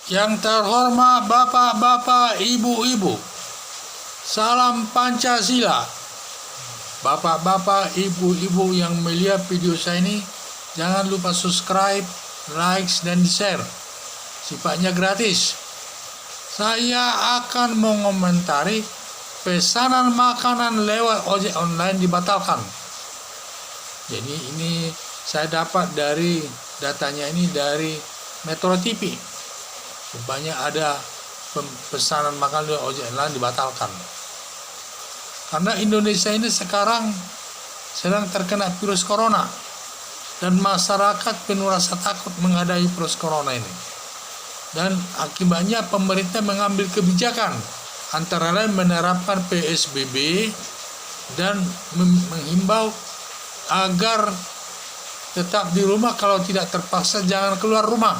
Yang terhormat bapak-bapak, ibu-ibu, salam Pancasila. Bapak-bapak, ibu-ibu yang melihat video saya ini, jangan lupa subscribe, like, dan share. Sifatnya gratis. Saya akan mengomentari pesanan makanan lewat ojek online dibatalkan. Jadi ini saya dapat dari datanya ini dari Metro TV. Banyak ada pesanan makanan lewat ojek online dibatalkan. Karena Indonesia ini sekarang sedang terkena virus corona dan masyarakat penuh rasa takut menghadapi virus corona ini. Dan akibatnya pemerintah mengambil kebijakan antara lain menerapkan PSBB dan menghimbau agar tetap di rumah, kalau tidak terpaksa jangan keluar rumah.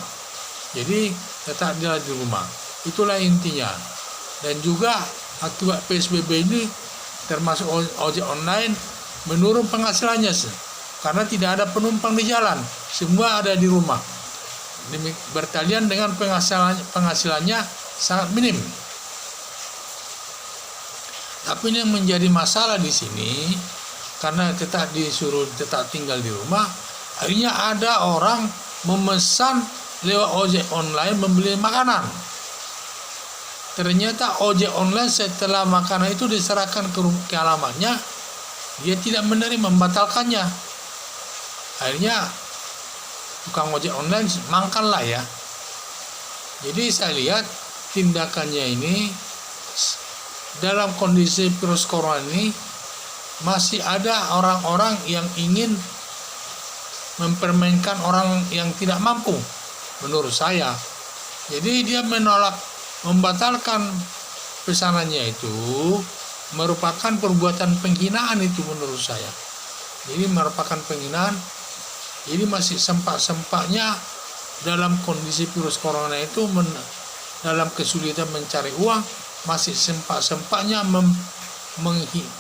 Jadi tetap di rumah. Itulah intinya. Dan juga akibat PSBB ini termasuk ojek online menurun penghasilannya karena tidak ada penumpang di jalan, semua ada di rumah. Bertalian dengan penghasilannya sangat minim. Tapi yang menjadi masalah di sini karena tetap disuruh tetap tinggal di rumah, akhirnya ada orang memesan lewat ojek online membeli makanan. Ternyata ojek online setelah makanan itu diserahkan ke alamatnya, dia tidak menerima, membatalkannya. Akhirnya tukang ojek online mangkal lah ya. Jadi saya lihat tindakannya ini dalam kondisi virus corona ini masih ada orang-orang yang ingin mempermainkan orang yang tidak mampu, menurut saya. Jadi dia membatalkan pesanannya itu merupakan perbuatan penghinaan itu menurut saya. Jadi merupakan penghinaan. Jadi masih sempat-sempatnya dalam kondisi virus corona itu dalam kesulitan mencari uang, masih sempat-sempatnya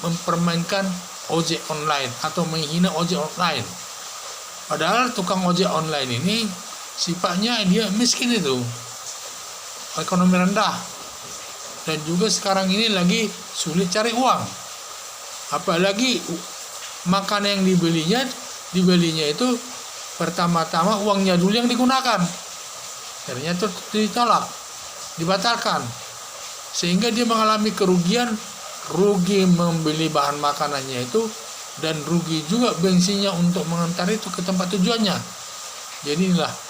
mempermainkan ojek online atau menghina ojek online. Padahal tukang ojek online ini sifatnya dia miskin itu, ekonomi rendah, dan juga sekarang ini lagi sulit cari uang. Apalagi makanan yang dibelinya itu pertama-tama uangnya dulu yang digunakan, ternyata ditolak, dibatalkan, sehingga dia mengalami kerugian, rugi membeli bahan makanannya itu, dan rugi juga bensinnya untuk mengantar itu ke tempat tujuannya. Jadi inilah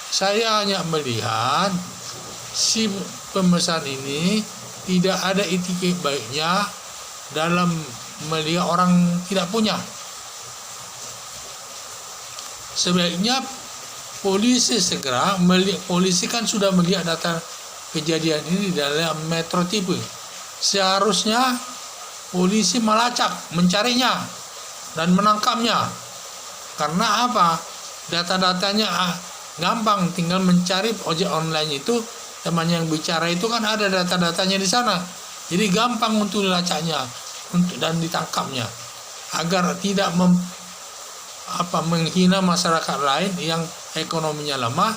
saya hanya melihat si pemesan ini tidak ada etiket baiknya dalam melihat orang tidak punya. Sebaiknya polisi segera polisi kan sudah melihat data kejadian ini dalam Metro TV. Seharusnya polisi melacak, mencarinya dan menangkapnya. Karena apa? Data-datanya gampang, tinggal mencari ojek online itu, teman yang bicara itu kan ada data-datanya di sana. Jadi gampang untuk dilacaknya dan ditangkapnya agar tidak menghina masyarakat lain yang ekonominya lemah.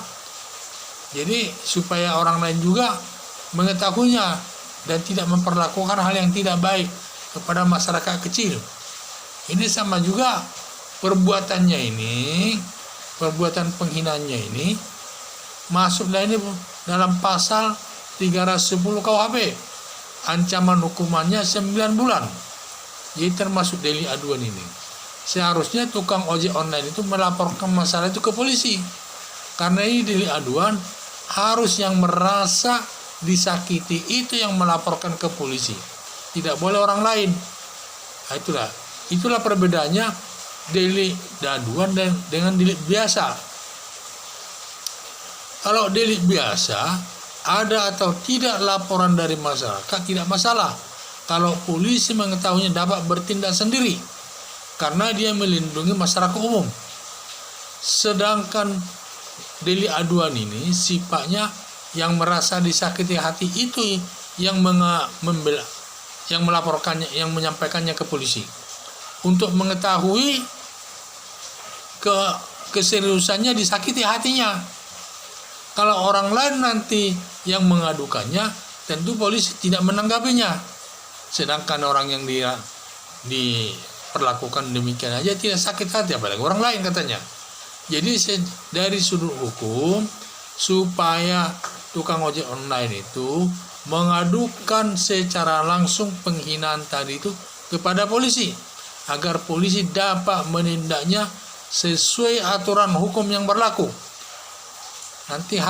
Jadi supaya orang lain juga mengetahuinya dan tidak memperlakukan hal yang tidak baik kepada masyarakat kecil. Ini sama juga perbuatannya ini, perbuatan penghinanya ini masuklah ini dalam pasal 310 KUHP. Ancaman hukumannya 9 bulan. Jadi termasuk delik aduan ini. Seharusnya tukang ojek online itu melaporkan masalah itu ke polisi. Karena ini delik aduan, harus yang merasa disakiti itu yang melaporkan ke polisi. Tidak boleh orang lain. Nah, itulah perbedaannya delik aduan dengan delik biasa. Kalau delik biasa, ada atau tidak laporan dari masyarakat tidak masalah. Kalau polisi mengetahuinya dapat bertindak sendiri, karena dia melindungi masyarakat umum. Sedangkan delik aduan ini sifatnya yang merasa disakiti hati itu yang melaporkannya, yang menyampaikannya ke polisi untuk mengetahui keseriusannya disakiti hatinya. Kalau orang lain nanti yang mengadukannya, tentu polisi tidak menanggapinya. Sedangkan orang yang diperlakukan demikian aja tidak sakit hati, apalagi orang lain katanya. Jadi dari sudut hukum, supaya tukang ojek online itu mengadukan secara langsung penghinaan tadi itu kepada polisi, agar polisi dapat menindaknya sesuai aturan hukum yang berlaku. Nanti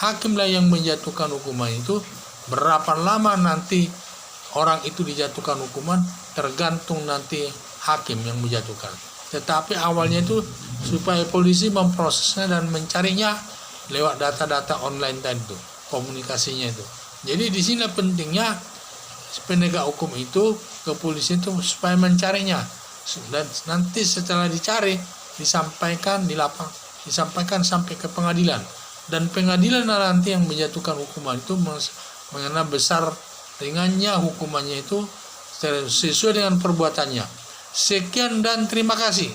hakimlah yang menjatuhkan hukuman itu. Berapa lama nanti orang itu dijatuhkan hukuman tergantung nanti hakim yang menjatuhkan. Tetapi awalnya itu supaya polisi memprosesnya dan mencarinya lewat data-data online tadi itu, komunikasinya itu. Jadi di sini pentingnya penegak hukum itu, kepolisian itu supaya mencarinya, dan nanti setelah dicari disampaikan di lapang, disampaikan sampai ke pengadilan, dan pengadilan nanti yang menjatuhkan hukuman itu mengenai besar ringannya hukumannya itu sesuai dengan perbuatannya. Sekian dan terima kasih.